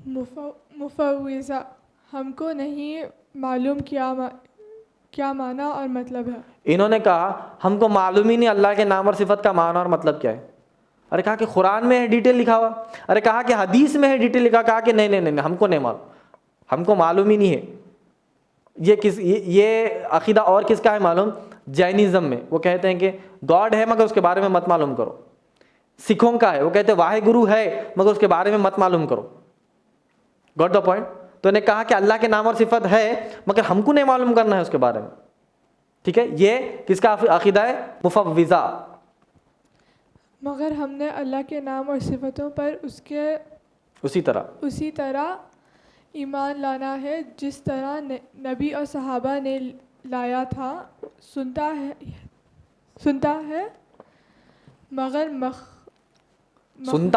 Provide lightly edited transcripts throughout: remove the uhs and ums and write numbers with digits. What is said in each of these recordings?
मुफव्विज़ा, हमको नहीं मालूम क्या माना और मतलब है। इन्होंने कहा हमको मालूम ही नहीं अल्लाह के नाम और सिफत का माना और मतलब क्या है। अरे कहा कि कुरान में है डिटेल लिखा हुआ, अरे कहा कि हदीस में है डिटेल लिखा, कहा कि नहीं नहीं नहीं हमको नहीं मालूम, हमको मालूम ही नहीं है। ये अकीदा और किसका है मालूम? जैनिज़्म में वो कहते हैं कि गॉड है मगर उसके बारे में मत मालूम करो। सिखों का है, वो कहते हैं वाहे गुरु है मगर उसके बारे में मत मालूम करो। Got the point? तो इन्हें कहा कि अल्लाह के नाम और सिफत है मगर हमको नहीं मालूम करना है उसके बारे में। ठीक है, ये किसका अकीदा है? मुफव्विज़ा। मगर हमने अल्लाह के नाम और सिफतों पर उसी तरह ईमान लाना है जिस तरह नबी और सहाबा ने लाया था। सुनता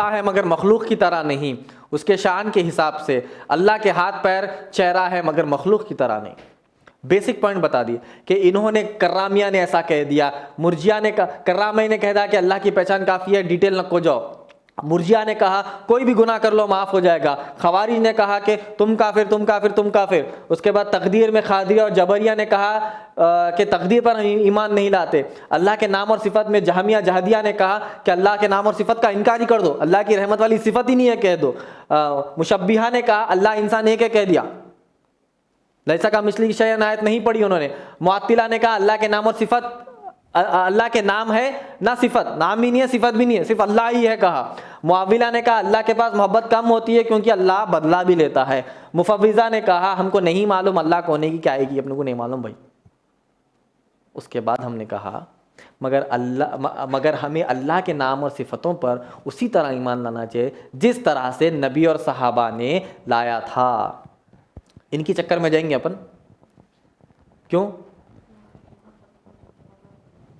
है मगर मखलूक की तरह नहीं, उसके शान के हिसाब से। अल्लाह के हाथ पैर चेहरा है मगर मखलूक की तरह नहीं। बेसिक पॉइंट बता दिए कि इन्होंने कर्रामिया ने ऐसा कह दिया, मुर्जिया ने कर्रामी ने कह दिया कि अल्लाह की पहचान काफ़ी है, डिटेल न को जाओ। मुर्जिया ने कहा कोई भी गुनाह कर लो माफ़ हो जाएगा। खवारिज ने कहा कि तुम काफिर तुम काफिर तुम काफिर। उसके बाद तकदीर में खादिया और जबरिया ने कहा कि तकदीर पर ईमान नहीं लाते। अल्लाह के नाम और सिफत में जहमिया जहदिया ने कहा कि अल्लाह के नाम और सिफत का इनकार ही कर दो, अल्लाह की रहमत वाली सिफत ही नहीं है कह दो। मुशब्बिहा ने कहा अल्लाह इंसान एक है कह दिया, लैसा का मिसली शयअन आयत नहीं पढ़ी उन्होंने। मुअत्तिला ने कहा अल्लाह के नाम और सिफत, अल्लाह के नाम है ना सिफत, नाम भी नहीं है सिफत भी नहीं है, सिर्फ अल्लाह ही है कहा। मुआविला ने कहा अल्लाह के पास मोहब्बत कम होती है क्योंकि अल्लाह बदला भी लेता है। मुफव्विज़ा ने कहा हमको नहीं मालूम अल्लाह को होने की क्या आएगी, अपने को नहीं मालूम भाई। उसके बाद हमने कहा मगर हमें अल्लाह के नाम और सिफतों पर उसी तरह ईमान लाना चाहिए जिस तरह से नबी और सहाबा ने लाया था। इनकी चक्कर में जाएंगे अपन, क्यों?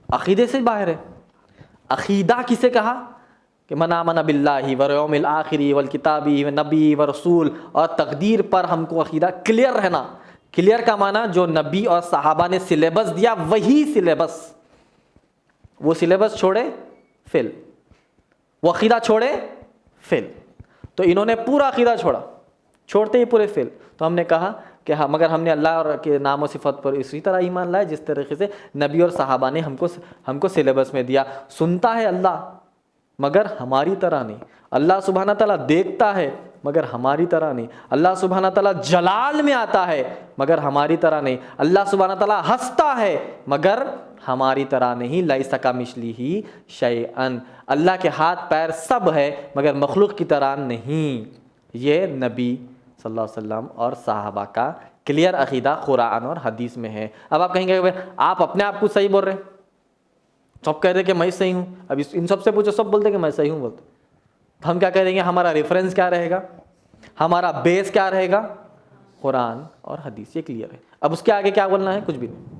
अकीदे से बाहर है। अकीदा किसे कहा कि मन आमन बिल्लाहि व यौमिल आखिरी वल किताबी व नबी व रसूल, और तकदीर पर हमको अकीदा क्लियर रहना। क्लियर का माना जो नबी और सहाबा ने सिलेबस दिया वही सिलेबस, वो सिलेबस छोड़े फेल, वो अकीदा छोड़े फेल। तो इन्होंने पूरा अकीदा छोड़ते ही पूरे फेल। तो हमने कहा कि हाँ, मगर हमने अल्लाह और के नाम और सिफत पर इसी तरह ईमान लाया जिस तरीके से नबी और सहाबा ने हमको सिलेबस में दिया। सुनता है अल्लाह मगर हमारी तरह नहीं। अल्लाह सुब्हाना ताला देखता है मगर हमारी तरह नहीं। अल्लाह सुब्हाना ताला जलाल में आता है मगर हमारी तरह नहीं। अल्लाह सुब्हाना ताला हंसता है मगर हमारी तरह नहीं। लैसा कमिस्लिही शैअन, अल्लाह के हाथ पैर सब है मगर मखलूक की तरह नहीं। ये नबी सल्लल्लाहु अलैहि वसल्लम और साहबा का क्लियर अकीदा कुरान और हदीस में है। अब आप कहेंगे आप अपने आप को सही बोल रहे हैं, सब कह रहे कि मैं सही हूँ। अब इन सबसे पूछो, सब बोलते कि मैं सही हूँ बोलते। तो हम क्या कह देंगे? हमारा रेफरेंस क्या रहेगा, हमारा बेस क्या रहेगा? कुरान और हदीस, ये क्लियर है। अब उसके आगे क्या बोलना है? कुछ भी नहीं।